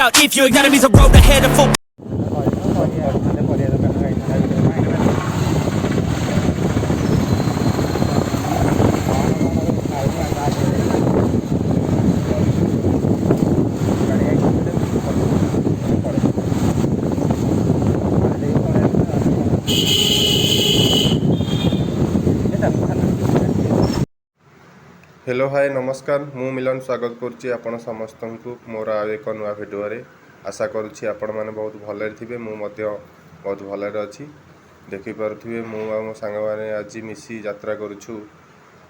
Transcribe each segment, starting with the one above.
out if your enemy's a road ahead of full. Hello hi नमस्कार मु मिलन स्वागत करुच्ची आपण समस्त को मोर आ एक नुआ भिडियो आशा करुच्ची आपण मैंने बहुत भले थे मुझे बहुत भले अच्छी देखिपे मु मो सांग मैंने आज मिसी यात्रा करुछु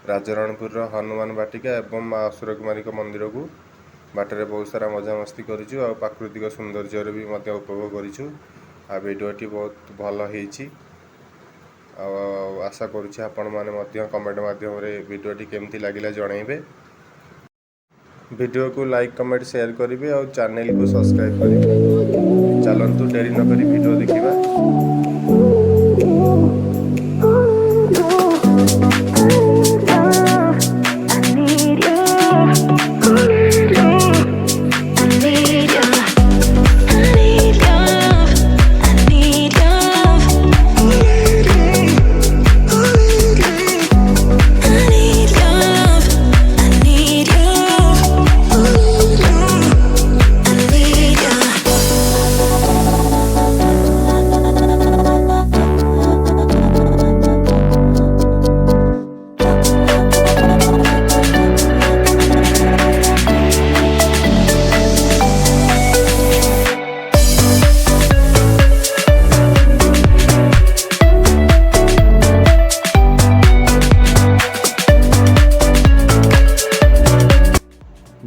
राजरणपुर हनुमान बाटिका एवं माँ असुर कुमारी मंदिर को बाटर बहुत सारा मजा मस्ती करूँ आ प्राकृतिक सौंदर्य भी उपभोग करूँ आ भिडियोटी बहुत भल होती आशा करुच्ची आपण मैंने कमेंट माध्यम भिडियोटी केमती लगिला जनइबे वीडियो को लाइक कमेंट शेयर करेंगे और चैनल को सब्सक्राइब करेंगे। चलतु डेरी न करी वीडियो देखिबा।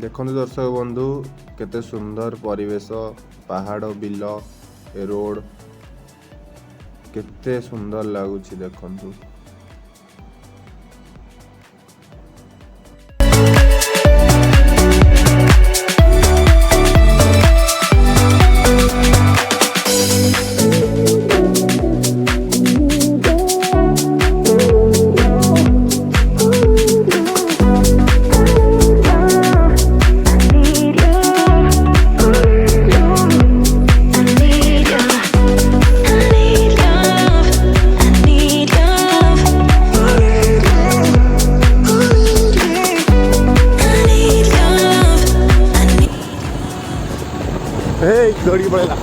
देखो दर्शक बंधु केते सुंदर परिवेश पहाड़ बिल रोड केते सुंदर लगुच देखु। दौड़ी पड़ेगा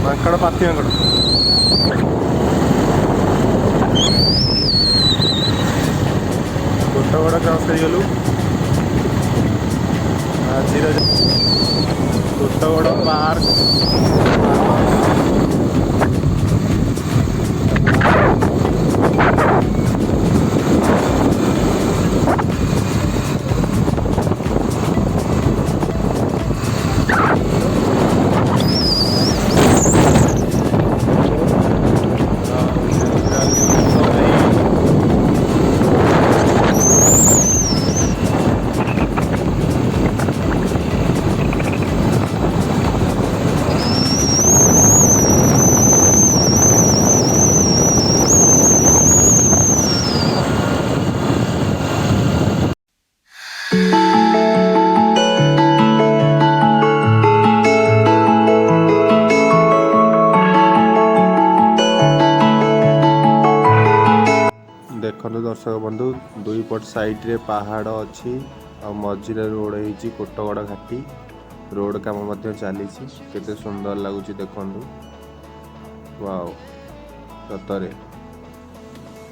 माकड़ पाती माकड़ कोटगड़ क्रॉस कर आज कोटगड़ पार्क देखो दर्शक बंधु दुई पट साइड रे पहाड़ अच्छी आ मझी रोड होती कोटगड़ घाटी रोड काम चली केते सुंदर लगुच देखु। वाओ सतरे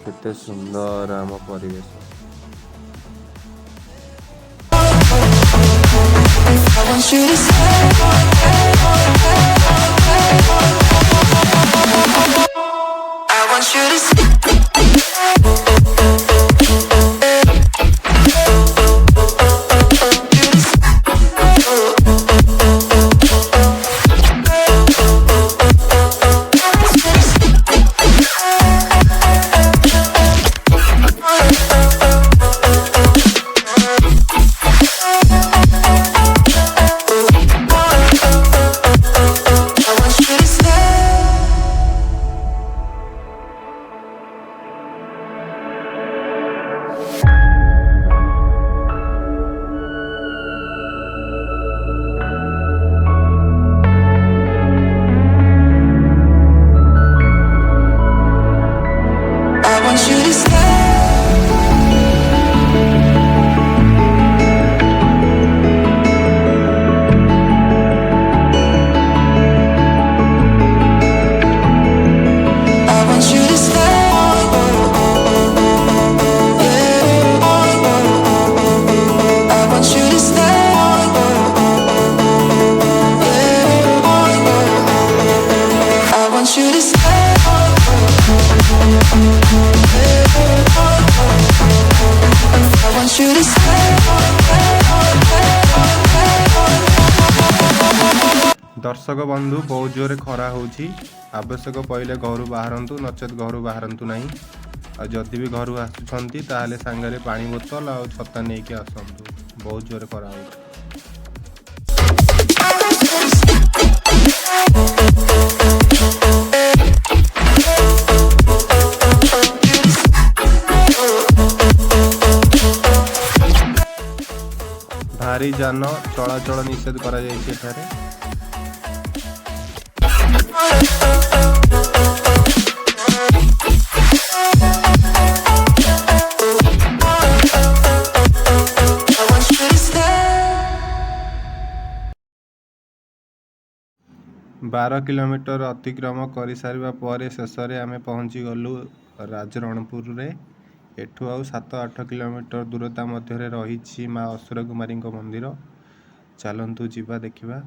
केते सुंदर आम परिवेश। दर्शक बंधु बहुत जोरे खरा होउछि आवश्यक पहिले घरु बाहरंतु नचेत घरु बाहरंतु नहीं आ जदि भी घरु आसुछंती ताहले सांगरे पानी बोतल आ छता नेकी आसंतु बहुत जोरे खरा होउछि। भारी जान चलाचल निषेध करा जायछि एठारे। बारह किलोमीटर अतिक्रम कर सारिबा परे शेषरे आमे पहुँची गलु राजरणपुर रे। एठू आउ 7-8 किलोमीटर दूरता मध्य रही माँ असुर कुमारी मंदिर। चलतु जीवा देखिबा।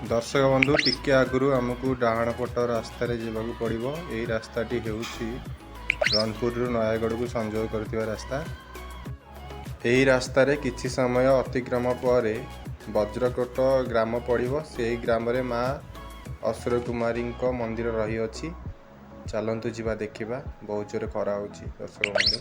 दर्शक बंधु टिके आगु आमको डाहाण पट रास्तार जावाक पड़ो। यही रास्ताटी होउछि रनपुर नयागढ़ को संजोग करथिबा रास्ता। यही रास्तार किछि समय अतिक्रम पर वज्रकोट ग्राम पड़ो। से ग्राम रे माँ असुर कुमारी मंदिर रही अछि। चलतु जीवा देखिबा। बहुत जोरे खरा होउछि दर्शक बंधु।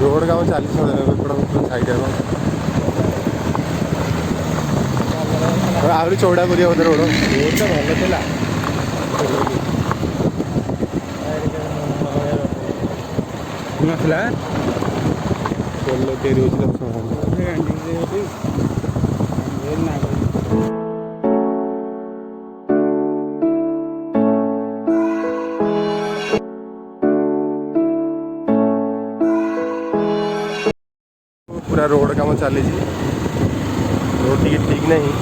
रोड काम चली आहरी चौड़ा कर रोड भल नाला पोल तैयारी पूरा रोड काम चली रोड टी ठीक नहीं।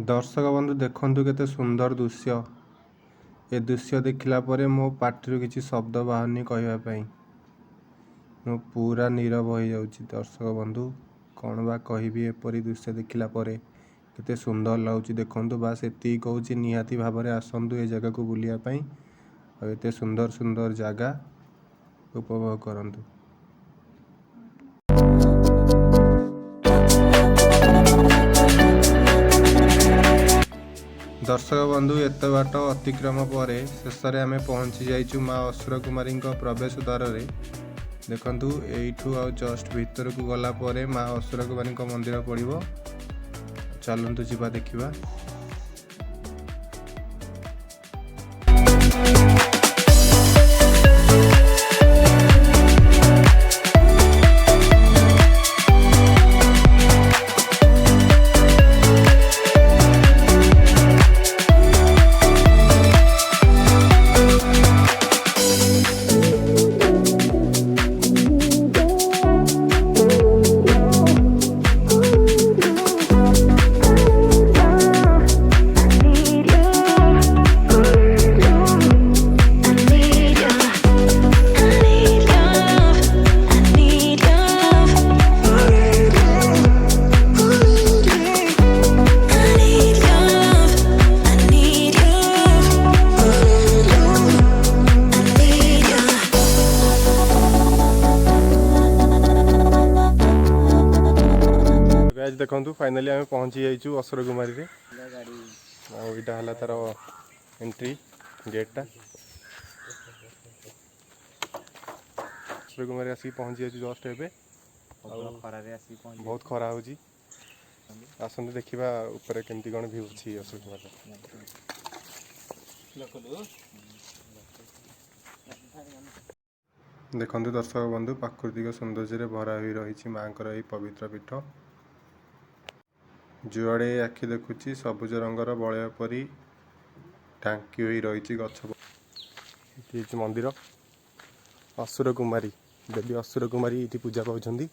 दर्शक बंधु देखंतु केते सुंदर दृश्य। ए दृश्य देखिला परे मो पाटिरु किछि शब्द बाहरनी कहबा पई मो पूरा नीरव हो जाउछि। दर्शक बंधु कौन बा कहबी एपरी दृश्य देखिला परे केते सुंदर लाଗୁଛି। देखंतु बास एति कहूछि निहाती भाबरे आसंतु ए जगह को बुलिया पई और एते सुंदर सुंदर जगह उपभोग करंतु। दर्शक बंधु एत बाट अतिक्रम पर शेष में आम पहुँची जाइचु माँ असुर कुमारी प्रवेश द्वार रे। देखंतु एठू आ जस्ट भीतर को गला परे माँ असुर कुमारी मंदिर पड़िबो। चलंतु जीवा देखिबा। देखु फाइनाली आम पहुँची जाइचु असुर कुमारी रे। आईटा है तार एंट्री गेटा। असुर कुमारी आसिक पहुँची जाइचु जस्ट एबे। बहुत खरा होची। आसंतु देखिबा ऊपर केमती कोन व्यू अछि असुर कुमारी। देखंतु दर्शक बंधु प्राकृतिक सौंदर्य भरा होई रही मांकर यही पवित्र पीठ। जुआड़े आखि देखुची सबुज रंगर बलय परी ढांकी होई रही गछ। मंदिर असुर कुमारी देवी असुर कुमारी ये पूजा पाउछंदी।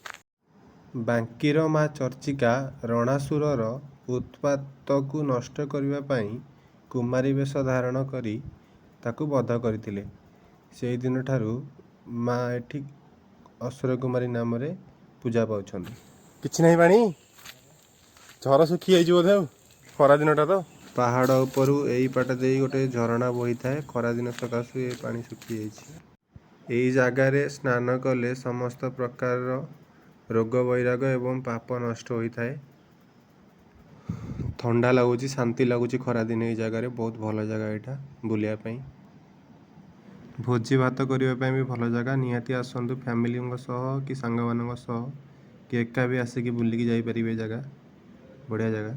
बांकीर माँ चर्चिका रणासुरर उत्पात को नष्ट करने पाई कुमारी वेश धारण करी ताकू बध करथिले। से दिन ठारू माँ एठी असुर कुमारी नाम रे पूजा पाउछंदी। किछ नहीं पानी झर सुखी जाइए बोधे खरा दिनटा तो पहाड़ उपरू यही पाट दे गोटे झरणा बही थाए। खरा दिन सकाशु ये पानी सुखी जाइए। यही जगार स्नान कले समस्त प्रकार रोग वैराग एवं पाप नष्ट होता है। ठंडा लगुच शांति लगुच खरा दिन ये जगार बहुत भल जगह यहाँ बुलायापी भोजी भात करने भी भल जगह। निहाती आसतु फैमिली कि सांग मान कि एका भी आसिक बुलिकी जापरें जगह बढ़िया जगह।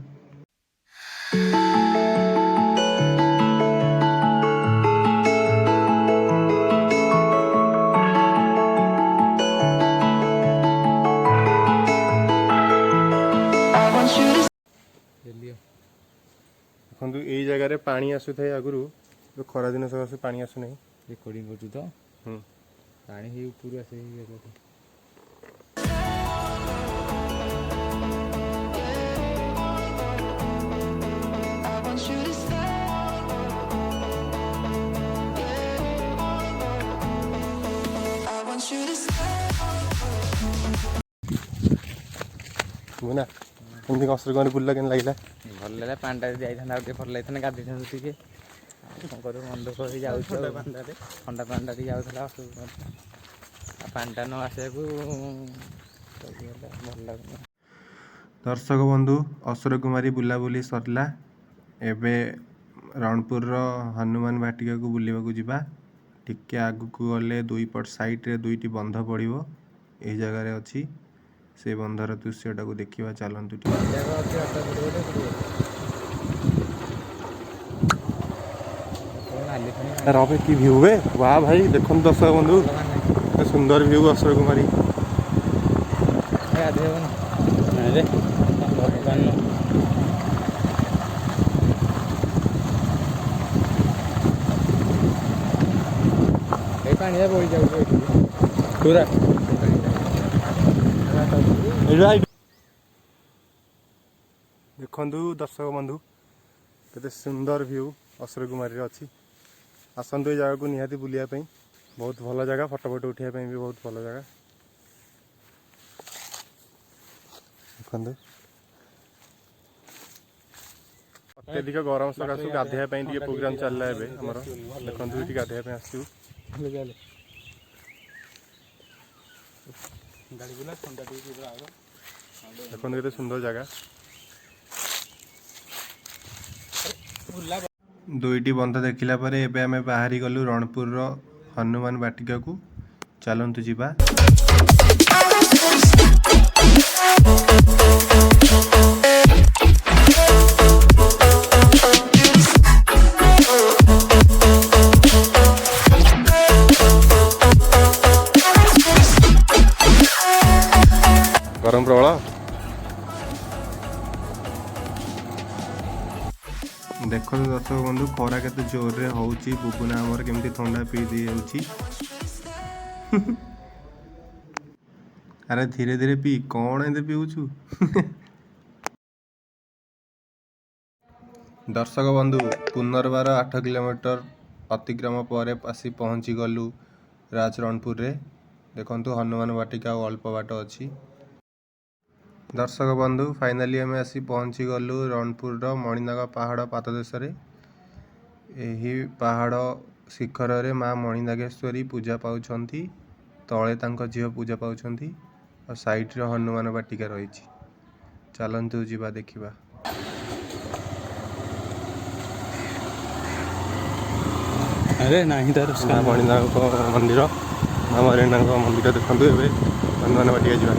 देखो यही जगह पानी आसु थे आगु खरा दिन सकाशे पानी आसु नहीं। रिकॉर्डिंग कर तो पानी ही ऊपर आसे मुना कमी असुर कुमारी बुल्ला के लगे भल लगे पांडा जाइए भल लगे गाधी टे कर मन दुख हो जाऊँ ठंडा पांडा जाऊला पांडा न आसा भल लगे। दर्शक बंधु असुर कुमारी बुलाबुली सरला। एबे रणपुर हनुमान वाटिका को बुलवाक जावा। टिके आगु को गले दुई पट साइड रे दुईटी बंध पड़ो यही जगार अच्छी से बंधर दृश्यटा को देखा। चलतु रवे की व्यू है वाह भाई। देखो दर्शक बंधु सुंदर व्यू असुर कुमारी। पानी बोली जाऊँ पूरा देखु दर्शक बंधु केते सुंदर व्यू असुर कुमारी अच्छी। आसतु जगह को निहाती बुलायापी बहुत भल जगह। फटो फटो उठाई भी बहुत भल जगह। देखु अत्यधिक गरम सकाशु गाधेवाई प्रोग्राम चलला आमर। देखो ये गाधेवाई आसू देखो केते सुंदर जगह। दुईटी बंध देखिला परे एबे आमे बाहरी गलु रणपुर रो हनुमान बाटिका को चलंतु जिबा। गरम प्रबल देखो दर्शक बंधु खरा केते जोर रे होउची बुबुना हमर केमती ठंडा पी दी होउची। अरे धीरे धीरे पी कौन एते पीउछु। दर्शक बंधु पुनर्बार 8 किलोमीटर अतिक्रम पर आसी पहुँची गलु राजरणपुर रे। देखंतु हनुमान वाटिका अल्प बाट अछि। दर्शक बंधु फाइनाली आम आसी पहुँची गलु रणपुर मणिनाग पहाड़ पाददेश रे। एही पहाड़ शिखर रे माँ मणिनागेश्वरी पूजा पाउछंती, तले तांको झियो पूजा पाउछंती और साइड रे हनुमान वाटिका रहिछि। चलंतु जिबा देखिबा। अरे नहीं तार माँ मणिनाग मंदिर, माँ मणिनाग मंदिर देखंतु एबे हनुमान वाटिका जिबा।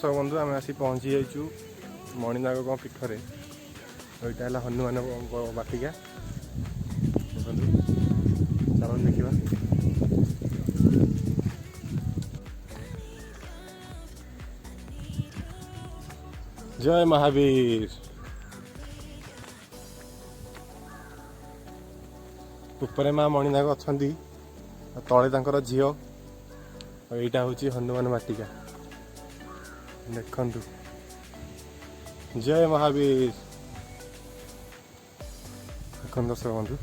बंधु आम आसी पहुँची जाइचु मणिनाग पीठरे। यहाँ है हनुमान वाटिका चल देखा। जय महावीर। ऊपर माँ मणिनाग अच्छा तले तांकर झील और यहाँ हूँ हनुमान वाटिका देखंतु। जय महावीर। देखंतु दर्शक बंधु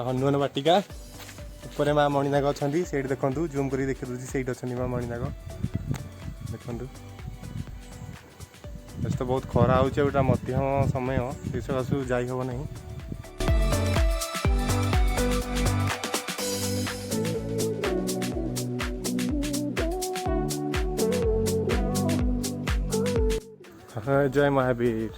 हनुमान वाटिका ऊपर माँ मणिनाग अच्छा से देखु जूम कर देखी दूसरी से अच्छा माँ मणिनाग देखु। तो बहुत खरा होटा मध्यम समय से सकाशु जाई हब नहीं। जय महावीर।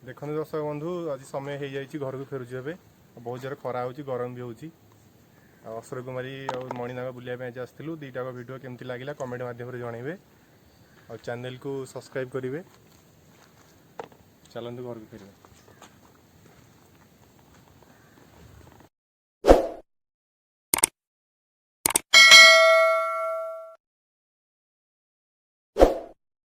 देखो दर्शक बंधु आज समय हो जाए घर को फेरुचे ए बहुत जोर खरा हो गरम भी होची। अशोक कुमारी और मणिनाग बुलाया आज आसलु दीटा वीडियो केमती लगे कमेंट माध्यम जनइबे और चैनल को सब्सक्राइब करेंगे। चलते घर को फेर।